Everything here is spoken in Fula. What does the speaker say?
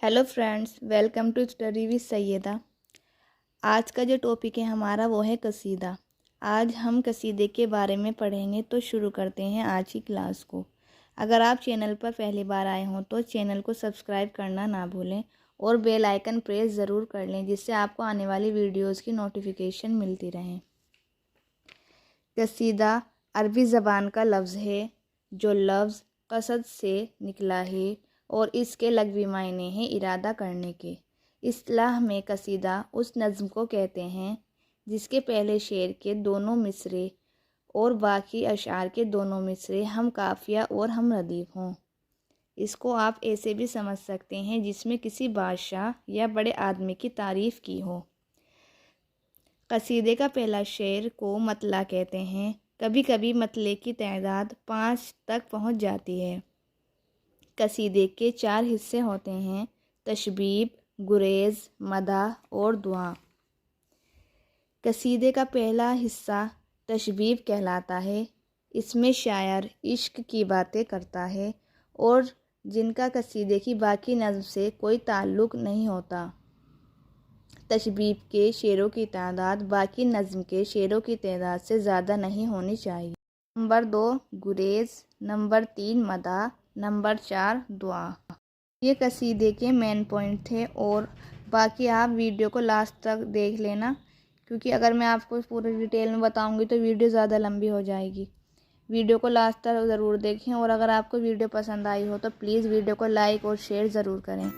Hello friends, welcome to study with Syeda. आज का जो टॉपिक है हमारा वो है कसीदा। आज हम कसीदे के बारे में पढ़ेंगे, तो शुरू करते हैं आज की क्लास को। अगर आप चैनल पर पहली बार आए हों तो चैनल को सब्सक्राइब करना ना भूलें और बेल आइकन प्रेस ज़रूर कर लें, जिससे आपको आने वाली वीडियोज़ की नोटिफिकेशन मिलती रहे। कसीदा अरबी ज़बान का लफ्ज़ है जो लफ्ज़ कसद से निकला है और इसके लग़वी मायने हैं इरादा करने के। इस्लाह में कसीदा उस नज़्म को कहते हैं जिसके पहले शेर के दोनों मिसरे और बाकी अशार के दोनों मिसरे हम काफिया और हम रदीफ हों। इसको आप ऐसे भी समझ सकते हैं जिसमें किसी बादशाह या बड़े आदमी की तारीफ़ की हो। कसीदे का पहला शेर को मतला कहते हैं। कभी कभी मतले की तादाद 5 तक पहुंच जाती है। कसीदे के 4 हिस्से होते हैं: तशबीब, गुरेज, मदाह और दुआ। कसीदे का पहला हिस्सा तशबीब कहलाता है। इसमें शायर इश्क की बातें करता है और जिनका कसीदे की बाकी नज़्म से कोई ताल्लुक़ नहीं होता। तशबीब के शेरों की तादाद बाकी नज़्म के शेरों की तादाद से ज़्यादा नहीं होनी चाहिए। नंबर 2 गुरेज, नंबर 3 मदाह, नंबर 4 दुआ। ये कसीदे के मेन पॉइंट थे और बाकी आप वीडियो को लास्ट तक देख लेना, क्योंकि अगर मैं आपको पूरे डिटेल में बताऊंगी तो वीडियो ज़्यादा लंबी हो जाएगी। वीडियो को लास्ट तक ज़रूर देखें और अगर आपको वीडियो पसंद आई हो तो प्लीज़ वीडियो को लाइक और शेयर ज़रूर करें।